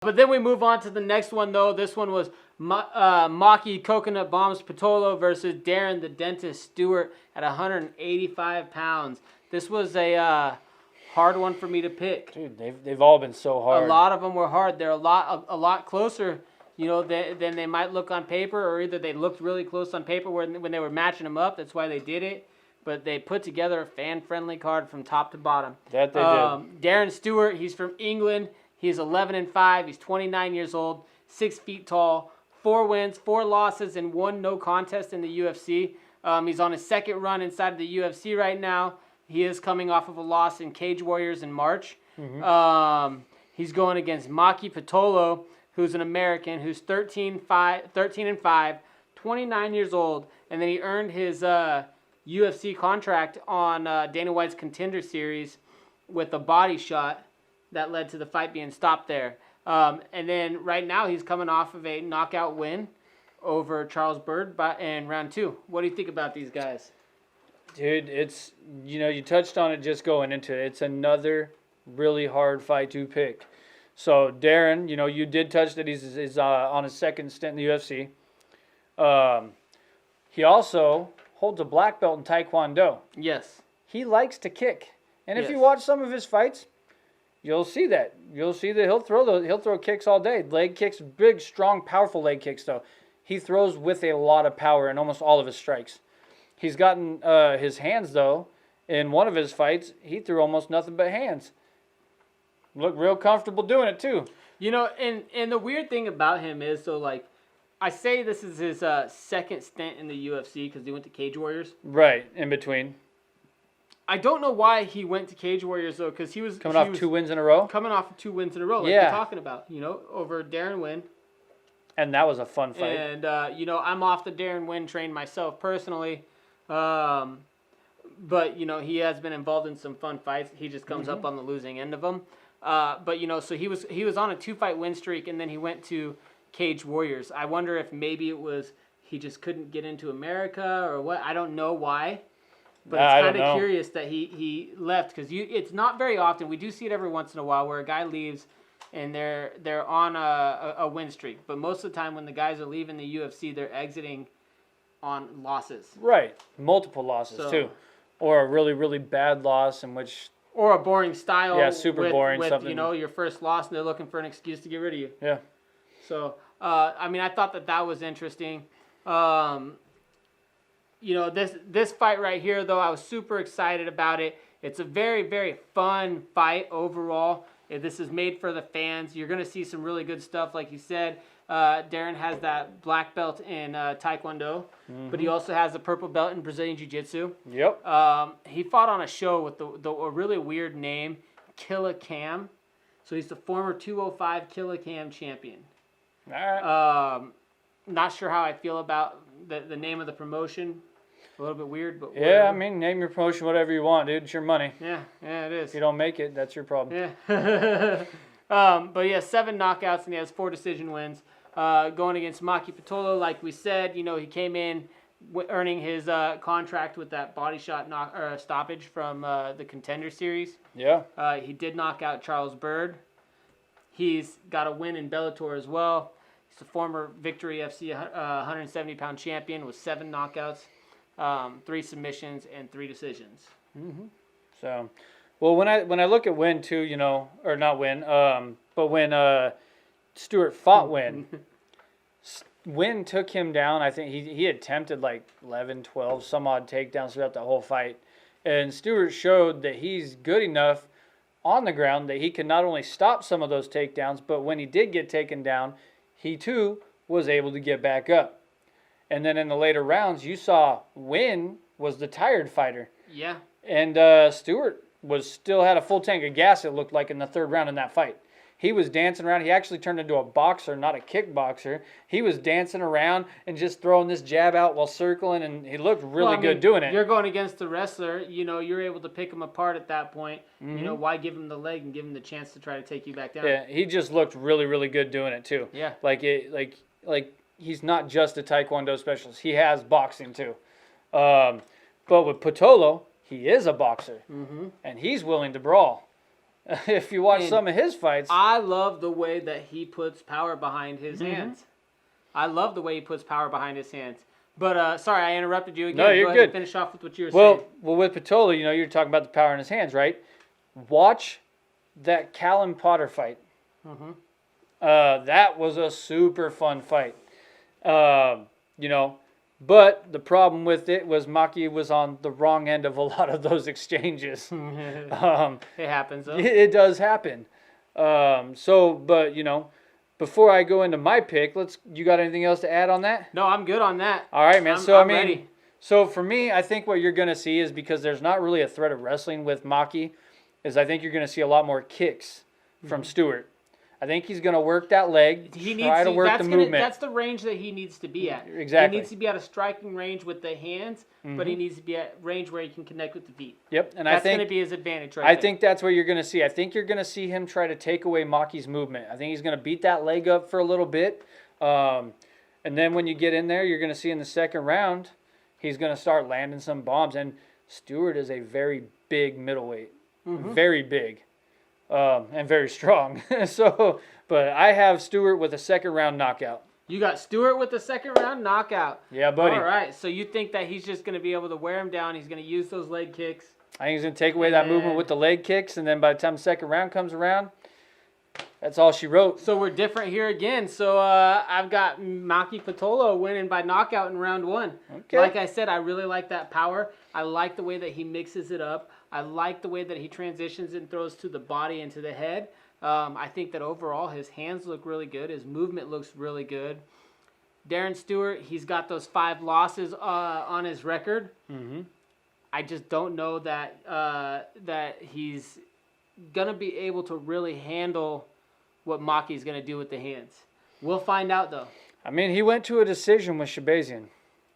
But then we move on to the next one, though. This one was Maki Coconut Bombs Pitolo versus Darren the Dentist Stewart at 185 pounds. This was a hard one for me to pick. Dude, they've all been so hard. A lot of them were hard. They're a lot closer, than they might look on paper, or either they looked really close on paper when they were matching them up. That's why they did it. But they put together a fan-friendly card from top to bottom. That they did. Darren Stewart, he's from England. He's 11-5. He's 29 years old, 6 feet tall, 4 wins, 4 losses, and 1 no contest in the UFC. He's on his second run inside of the UFC right now. He is coming off of a loss in Cage Warriors in March. Mm-hmm. He's going against Maki Pitolo, who's an American, who's 13-5, 29 years old, and then he earned his UFC contract on Dana White's Contender Series with a body shot that led to the fight being stopped there. And then right now he's coming off of a knockout win over Charles Byrd in round 2. What do you think about these guys? Dude, it's, you touched on it just going into it. It's another really hard fight to pick. So Darren, you did touch that he's on his second stint in the UFC. He also holds a black belt in Taekwondo. Yes. He likes to kick. And if Yes. you watch some of his fights, you'll see that. You'll see that he'll throw kicks all day. Leg kicks, big, strong, powerful leg kicks though. He throws with a lot of power in almost all of his strikes. He's gotten his hands though. In one of his fights, he threw almost nothing but hands. Looked real comfortable doing it too. And the weird thing about him is, I say this is his second stint in the UFC because he went to Cage Warriors. Right, in between. I don't know why he went to Cage Warriors, though, because he was... Coming off 2 wins in a row? Coming off of 2 wins in a row, like we're talking about, over Darren Wynn. And that was a fun fight. And, I'm off the Darren Wynn train myself personally. But, he has been involved in some fun fights. He just comes up on the losing end of them. But, so he was on a 2-fight win streak, and then he went to Cage Warriors. I wonder if maybe it was he just couldn't get into America or what. I don't know why. But it's kind of curious that he left because it's not very often. We do see it every once in a while where a guy leaves and they're on a win streak. But most of the time when the guys are leaving the UFC, they're exiting on losses. Right. Multiple losses too. Or a really, really bad loss in which... Or a boring style. Yeah, super boring. With, something. your first loss and they're looking for an excuse to get rid of you. Yeah. So, I thought that was interesting. This fight right here, though, I was super excited about it. It's a very, very fun fight overall. This is made for the fans. You're going to see some really good stuff. Like you said, Darren has that black belt in Taekwondo, but he also has a purple belt in Brazilian Jiu-Jitsu. Yep. He fought on a show with a really weird name, Killa Cam. So he's the former 205 Killa Cam champion. All right. Not sure how I feel about the name of the promotion. A little bit weird, but yeah, name your promotion whatever you want, dude. It's your money. Yeah, it is. If you don't make it, that's your problem. Yeah. But yeah, 7 knockouts and he has 4 decision wins. Going against Maki Pitolo, like we said, he came in earning his contract with that body shot stoppage from the Contender Series. Yeah. He did knock out Charles Byrd. He's got a win in Bellator as well. He's a former Victory FC 170-pound champion with 7 knockouts. 3 submissions and 3 decisions. Mm-hmm. So, well, when I look at Wynn too, or not Wynn, but when Stewart fought Wynn, Wynn took him down. I think he attempted like 11, 12, some odd takedowns throughout the whole fight, and Stewart showed that he's good enough on the ground that he can not only stop some of those takedowns, but when he did get taken down, he too was able to get back up. And then in the later rounds, you saw Wynn was the tired fighter. Yeah. And Stewart still had a full tank of gas, it looked like, in the 3rd round in that fight. He was dancing around. He actually turned into a boxer, not a kickboxer. He was dancing around and just throwing this jab out while circling, and he looked really good doing it. You're going against the wrestler. You're able to pick him apart at that point. Mm-hmm. Why give him the leg and give him the chance to try to take you back down? Yeah, he just looked really, really good doing it, too. Yeah. Like he's not just a Taekwondo specialist. He has boxing, too. But with Pitolo, he is a boxer, and he's willing to brawl. if you watch And some of his fights. I love the way that he puts power behind his Mm-hmm. hands. I love the way he puts power behind his hands. But sorry, I interrupted you again. No, you're Go ahead good. and finish off with what you were saying. Well, with Pitolo, you know, you're talking about the power in his hands, right? Watch that Callum Potter fight. Mm-hmm. That was a super fun fight. You know, but the problem with it was Maki was on the wrong end of a lot of those exchanges. It happens, though. It does happen. But you know, before I go into my pick, you got anything else to add on that? No, I'm good on that. All right, man. I'm ready. So for me, I think what you're going to see is, because there's not really a threat of wrestling with Maki, is I think you're going to see a lot more kicks from Stewart. I think he's going to work that leg, try to work the movement. That's the range that he needs to be at. Exactly. He needs to be at a striking range with the hands, but he needs to be at range where he can connect with the feet. Yep, and That's I going think to be his advantage right I there. think that's what you're going to see. I think you're going to see him try to take away Maki's movement. I think he's going to beat that leg up for a little bit. And then when you get in there, you're going to see in the second round, he's going to start landing some bombs. And Stewart is a very big middleweight. Very big. And very strong. But I have Stewart with a second round knockout. You got Stewart with the second round knockout. Yeah, buddy. All right, so you think that he's just going to be able to wear him down. He's going to use those leg kicks. I think he's going to take away that movement with the leg kicks, and then by the time the second round comes around, that's all she wrote. So we're different here again. So I've got Maki Pitolo winning by knockout in round 1. Okay. Like I said, I really like that power. I like the way that he mixes it up. I like the way that he transitions and throws to the body and to the head. I think that overall his hands look really good. His movement looks really good. Darren Stewart, he's got those 5 losses on his record. Mm-hmm. I just don't know that that he's gonna be able to really handle what Maki's gonna do with the hands. We'll find out though. I mean, he went to a decision with Shabazian.